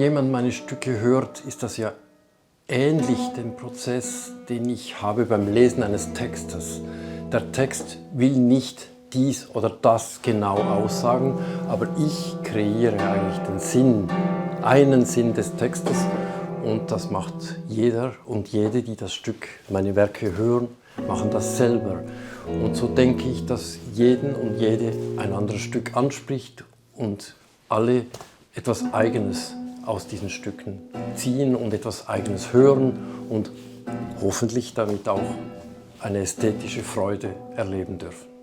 jemand meine Stücke hört, ist das ja ähnlich dem Prozess, den ich habe beim Lesen eines Textes. Der Text will nicht dies oder das genau aussagen, aber ich kreiere eigentlich den Sinn, einen Sinn des Textes, und das macht jeder und jede, die das Stück, meine Werke hören, machen das selber. Und so denke ich, dass jeden und jede ein anderes Stück anspricht und alle etwas Eigenes aus diesen Stücken ziehen und etwas Eigenes hören und hoffentlich damit auch eine ästhetische Freude erleben dürfen.